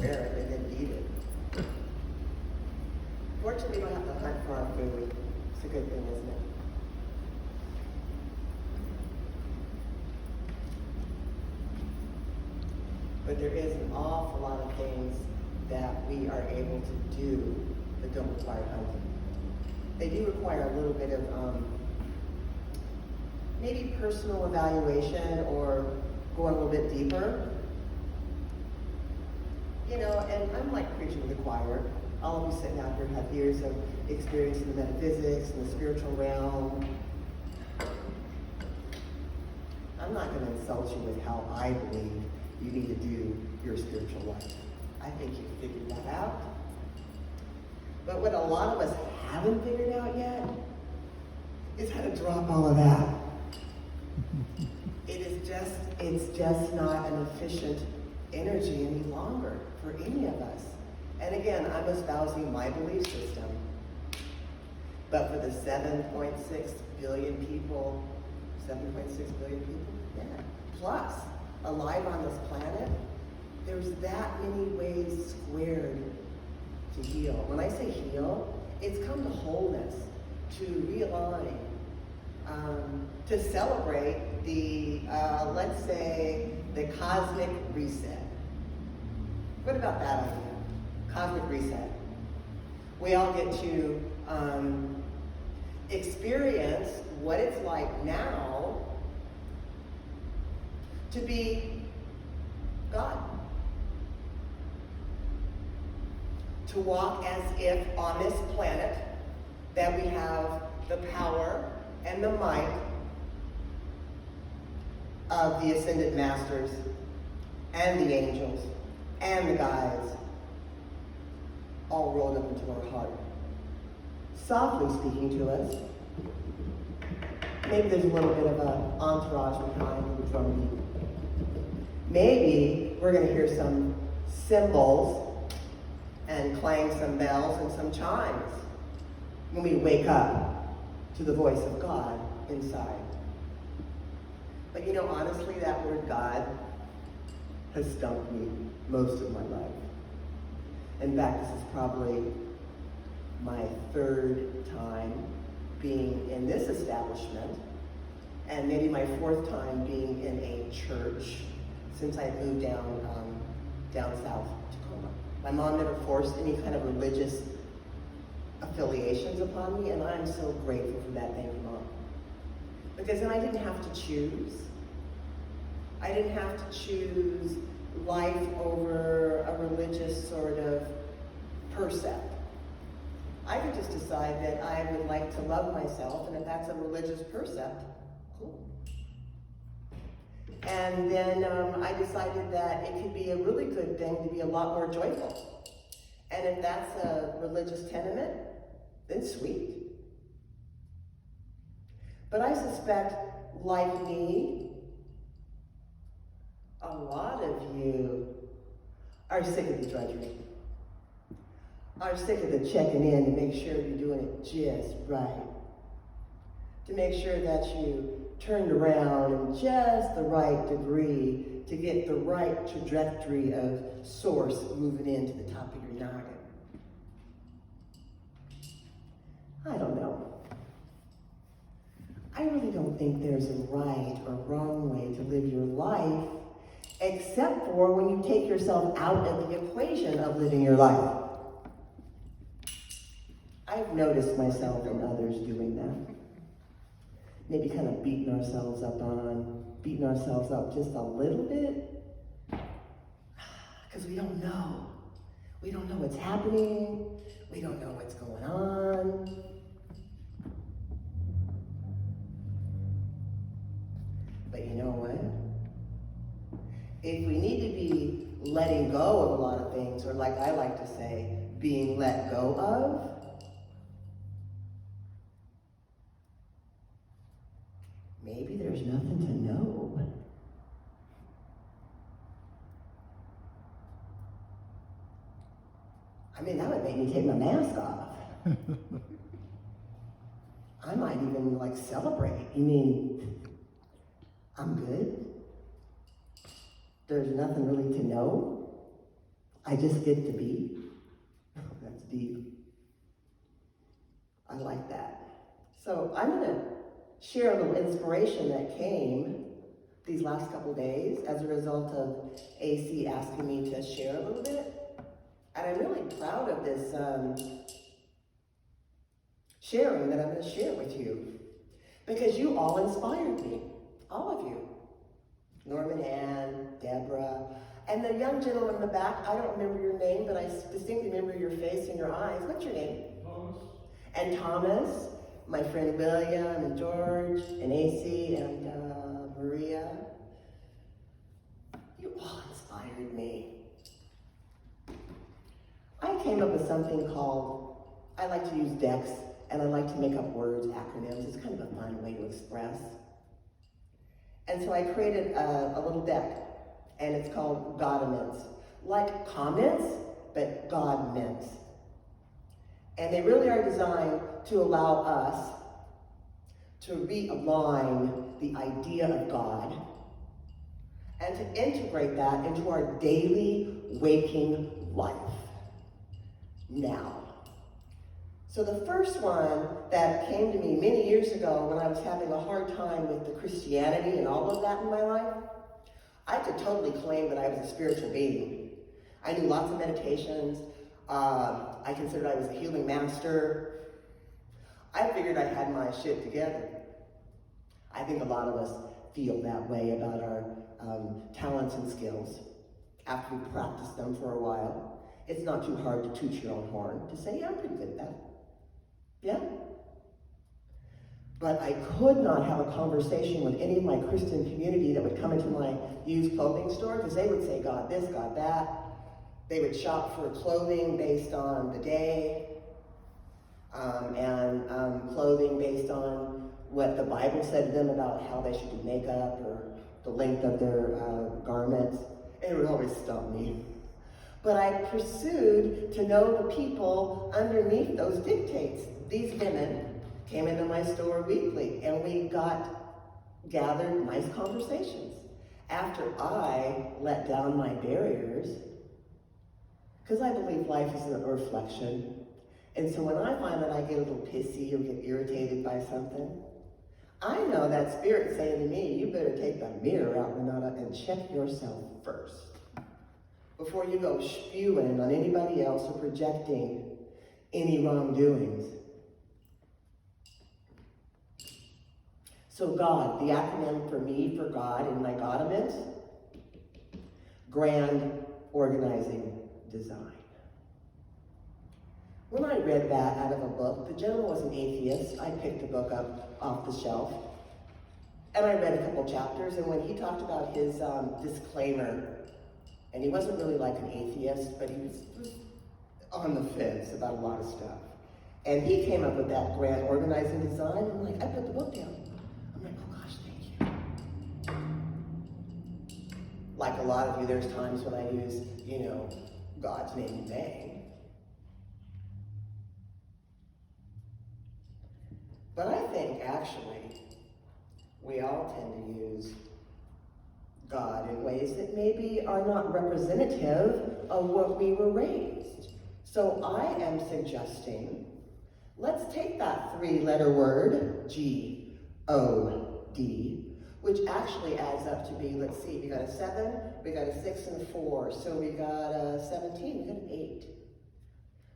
wear it and then eat it. Fortunately, we don't have to hunt for our food. It's a good thing, isn't it? But there is an awful lot of things that we are able to do that don't require hunting. They do require a little bit of maybe personal evaluation or going a little bit deeper. You know, and I'm like preaching to the choir. All of you sitting out here have years of experience in the metaphysics and the spiritual realm. I'm not going to insult you with how I believe you need to do your spiritual life. I think you figured that out. But what a lot of us haven't figured out yet is how to drop all of that. It's just not an efficient energy any longer for any of us. And again, I'm espousing my belief system. But for the 7.6 billion people, yeah, plus alive on this planet, there's that many ways squared to heal. When I say heal, it's come to wholeness, to realign, to celebrate the, let's say, the cosmic reset. What about that idea? Cosmic reset. We all get to experience what it's like now to be God. To walk as if on this planet that we have the power and the might of the ascended masters and the angels and the guides all rolled up into our heart, softly speaking to us. Maybe there's a little bit of an entourage behind the drum beat. Maybe we're going to hear some cymbals and clang some bells and some chimes when we wake up to the voice of God inside. But you know, honestly, that word God has stumped me most of my life. In fact, this is probably my third time being in this establishment, and maybe my fourth time being in a church since I moved down south, Tacoma. My mom never forced any kind of religious affiliations upon me, and I'm so grateful for that. Thank you, Mom. Because then I didn't have to choose. I didn't have to choose life over a religious sort of percept. I could just decide that I would like to love myself, and if that's a religious percept, cool. And then I decided that it could be a really good thing to be a lot more joyful. And if that's a religious tenement, then sweet. But I suspect, like me, a lot of you are sick of the drudgery. Are sick of the checking in to make sure you're doing it just right. To make sure that you turned around in just the right degree to get the right trajectory of source moving into the top of your noggin. I don't know. I really don't think there's a right or wrong way to live your life, except for when you take yourself out of the equation of living your life. I've noticed myself and others doing that. Maybe kind of beating ourselves up just a little bit, because we don't know. We don't know what's happening. We don't know what's going on. But you know what? If we need to be letting go of a lot of things, or like I like to say, being let go of, maybe there's nothing to know. I mean, that would make me take my mask off. I might even celebrate. You mean, I'm good? There's nothing really to know? I just get to be. That's deep. I like that. So I'm going to share a little inspiration that came these last couple days as a result of AC asking me to share a little bit. And I'm really proud of this sharing that I'm going to share with you. Because you all inspired me. All of you. Norman, Ann, Deborah, and the young gentleman in the back, I don't remember your name, but I distinctly remember your face and your eyes. What's your name? Thomas. And Thomas, my friend William, and George, and AC, and Maria. You all inspired me. I came up with something called, I like to use decks, and I like to make up words, acronyms. It's kind of a fun way to express. And so I created a little deck, and it's called Godiments. Like comments, but God mints. And they really are designed to allow us to realign the idea of God and to integrate that into our daily waking life. Now. So the first one that came to me many years ago when I was having a hard time with the Christianity and all of that in my life, I could totally claim that I was a spiritual being. I knew lots of meditations. I considered I was a healing master. I figured I had my shit together. I think a lot of us feel that way about our talents and skills after we practice them for a while. It's not too hard to toot your own horn to say, yeah, I'm pretty good at that. Yeah? But I could not have a conversation with any of my Christian community that would come into my used clothing store, because they would say, God this, God that. They would shop for clothing based on the day, and clothing based on what the Bible said to them about how they should do makeup or the length of their garments. It would always stump me. But I pursued to know the people underneath those dictates. These women came into my store weekly, and we gathered nice conversations. After I let down my barriers, because I believe life is a reflection. And so when I find that I get a little pissy or get irritated by something, I know that spirit saying to me, you better take the mirror out, Renata, and check yourself first, before you go spewing on anybody else or projecting any wrongdoings. So God, the acronym for me, for God, in my Godiments, grand organizing design. When I read that out of a book, the gentleman was an atheist. I picked the book up off the shelf, and I read a couple chapters, and when he talked about his disclaimer, and he wasn't really like an atheist, but he was on the fence about a lot of stuff. And he came up with that grand organizing design, and I'm like, I put the book down. I'm like, oh gosh, thank you. Like a lot of you, there's times when I use, God's name in vain. But I think, actually, we all tend to use God in ways that maybe are not representative of what we were raised. So I am suggesting, let's take that three-letter word, G-O-D, which actually adds up to be, let's see, we got a 7, we got a 6 and a 4, so we got a 17, we got an 8.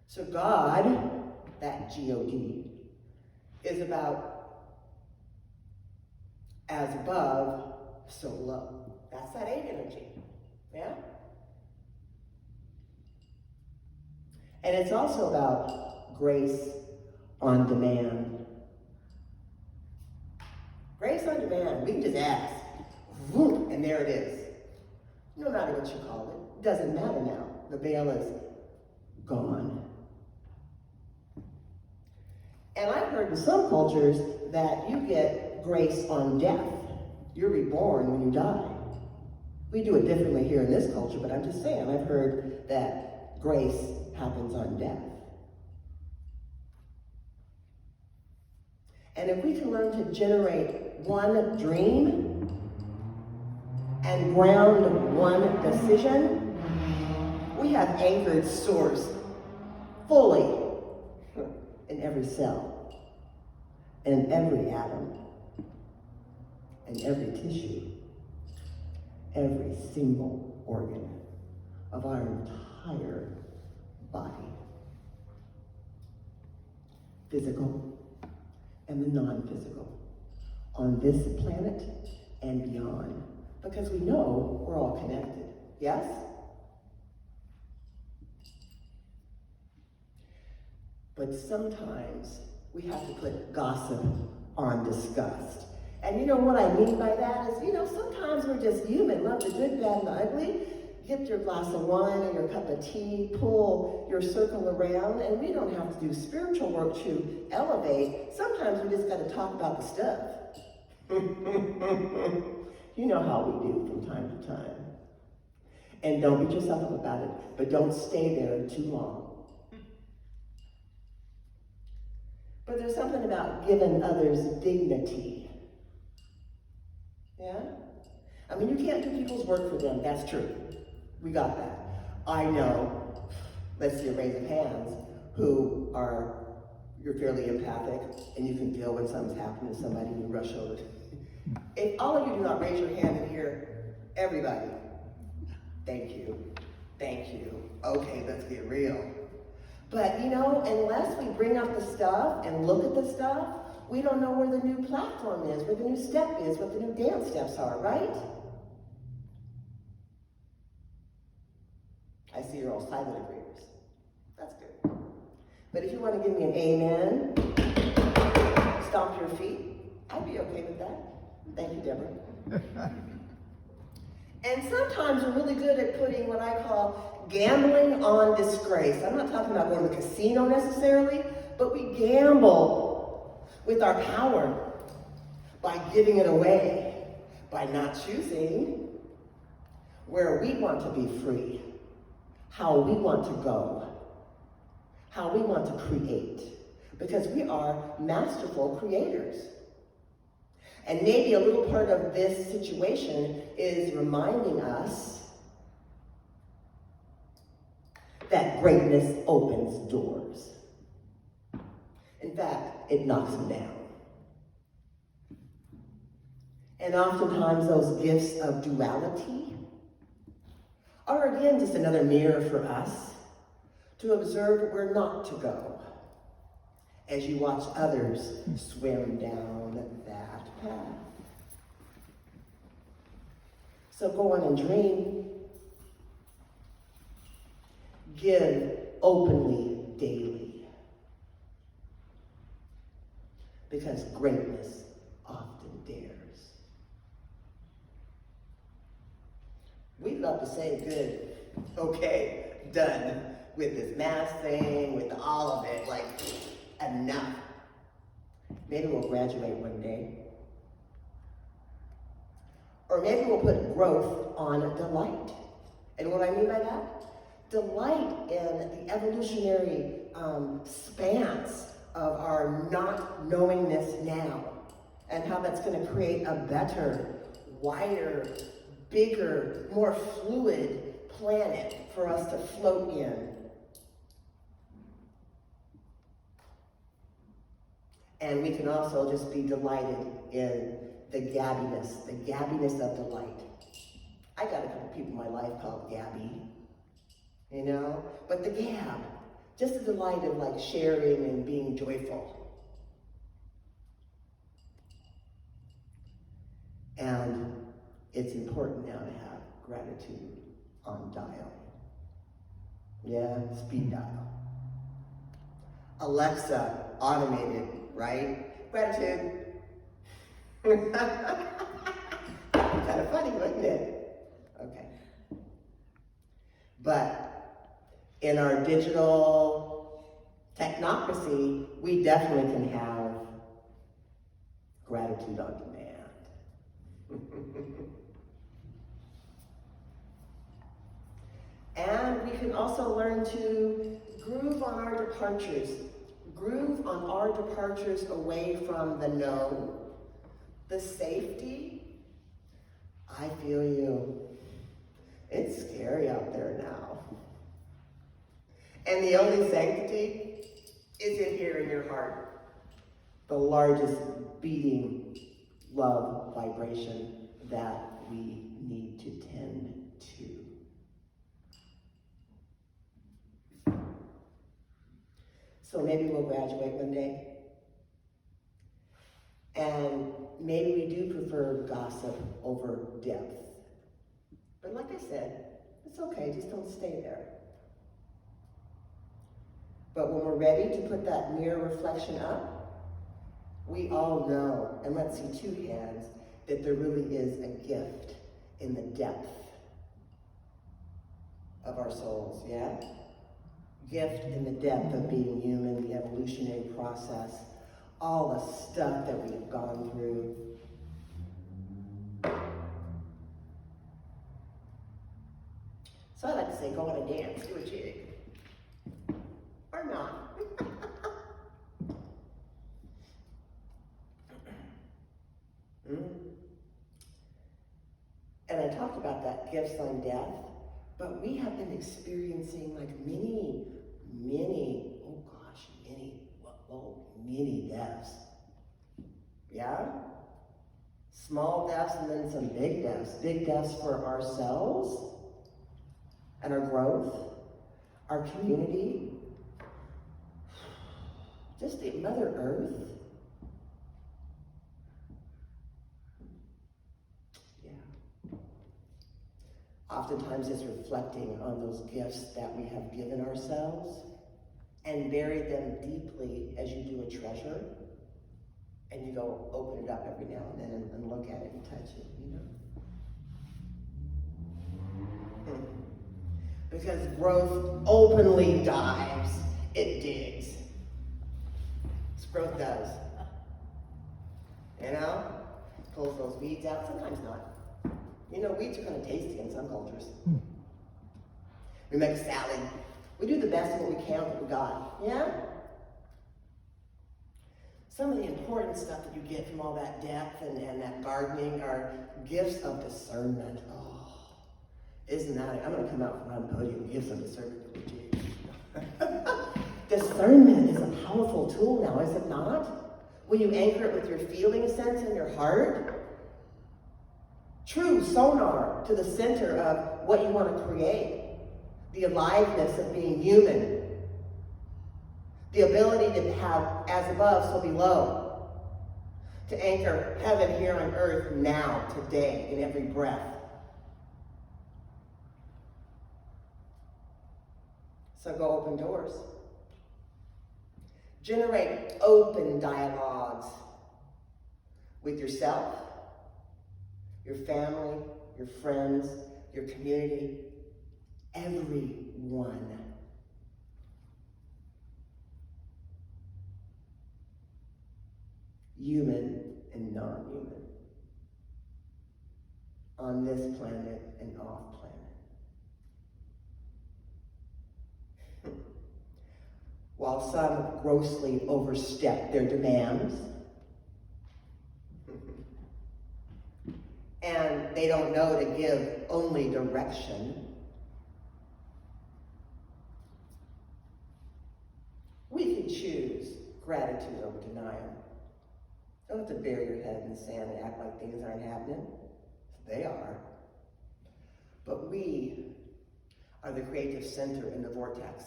So God, that G-O-D, is about as above, so low. That's that 8 energy, yeah? And it's also about grace on demand. Grace on demand, we can just ask, whoop, and there it is. No matter what you call it, doesn't matter now. The veil is gone. And I've heard in some cultures that you get grace on death. You're reborn when you die. We do it differently here in this culture, but I'm just saying, I've heard that grace happens on death. And if we can learn to generate one dream and ground one decision, we have anchored source fully in every cell, in every atom, in every tissue, every single organ of our entire body. Physical and the non-physical, on this planet and beyond, because we know we're all connected, yes? But sometimes we have to put gossip on disgust. And you know what I mean by that is, sometimes we're just human, love the good, bad, and the ugly. Get your glass of wine and your cup of tea, pull your circle around, and we don't have to do spiritual work to elevate. Sometimes we just got to talk about the stuff. You know how we do from time to time. And don't beat yourself up about it, but don't stay there too long. But there's something about giving others dignity. Yeah? I mean, you can't do people's work for them, that's true. We got that. I know, let's see a raise of hands, you're fairly empathic and you can feel when something's happening to somebody and you rush over. If all of you do not raise your hand in here, everybody, thank you. Okay, let's get real. But unless we bring up the stuff and look at the stuff, we don't know where the new platform is, where the new step is, what the new dance steps are, right? I see you're all silent agreeers. That's good. But if you want to give me an amen, stomp your feet, I'd be okay with that. Thank you, Deborah. And sometimes we're really good at putting what I call gambling on disgrace. I'm not talking about going to the casino necessarily, but we gamble with our power by giving it away, by not choosing where we want to be free, how we want to go, how we want to create, because we are masterful creators. And maybe a little part of this situation is reminding us that greatness opens doors. In fact, it knocks them down. And oftentimes those gifts of duality are again just another mirror for us to observe where not to go as you watch others swim down that path. So go on and dream. Give openly daily. Because greatness often dares. We love to say good, okay, done with this math thing, with all of it, like enough. Maybe we'll graduate one day. Or maybe we'll put growth on delight. And what I mean by that? Delight in the evolutionary spans of our not knowingness now, and how that's going to create a better, wider, bigger, more fluid planet for us to float in. And we can also just be delighted in the gabbiness of delight. I got a couple people in my life called Gabby, but the gab, just the delight of like sharing and being joyful. And it's important now to have gratitude on dial. Yeah, speed dial. Alexa, automated, right? Gratitude. Kind of funny, wasn't it? Okay. But in our digital technocracy, we definitely can have gratitude on demand. And we can also learn to groove on our departures away from the known, the safety. I feel you. It's scary out there now. And the only sanctity is in here in your heart. The largest beating love vibration that we need to tend to. So maybe we'll graduate one day. And maybe we do prefer gossip over depth. But like I said, it's okay, just don't stay there. But when we're ready to put that mirror reflection up, we all know, and let's see two hands, that there really is a gift in the depth of our souls, yeah? Gift in the depth of being human, the evolutionary process, all the stuff that we've gone through. So I like to say, go on a dance, do a jig. Or not. And I talked about that gifts on death, but we have been experiencing like many deaths. Yeah? Small deaths and then some big deaths. Big deaths for ourselves and our growth, our community, just the Mother Earth. Yeah. Oftentimes it's reflecting on those gifts that we have given ourselves and bury them deeply as you do a treasure, and you go open it up every now and then and look at it and touch it, you know? Because growth openly dives, it digs. Growth does. You know? Pulls those weeds out, sometimes not. You know, weeds are kind of tasty in some cultures. We make a salad. We do the best of what we can with what we got. Yeah? Some of the important stuff that you get from all that depth and that gardening are gifts of discernment. Oh, isn't that it? I'm going to come out from the podium, gifts of discernment. Discernment is a powerful tool now, is it not? When you anchor it with your feeling sense in your heart. True sonar to the center of what you want to create. The aliveness of being human. The ability to have as above, so below. To anchor heaven here on earth now, today, in every breath. So go open doors. Generate open dialogues with yourself, your family, your friends, your community, everyone. Human and non-human. On this planet and off planet. While some grossly overstep their demands, and they don't know to give only direction, we can choose gratitude over denial. Don't have to bury your head in the sand and act like things aren't happening. They are. But we are the creative center in the vortex.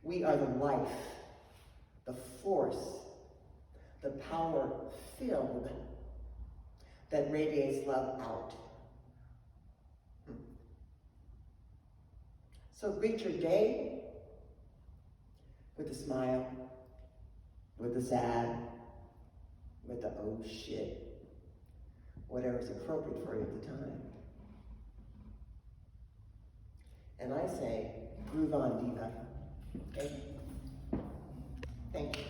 We are the life, the force, the power filled that radiates love out. So greet your day with a smile, with the sad, with the oh shit, whatever is appropriate for you at the time. And I say, groove on, diva. Okay? Thank you.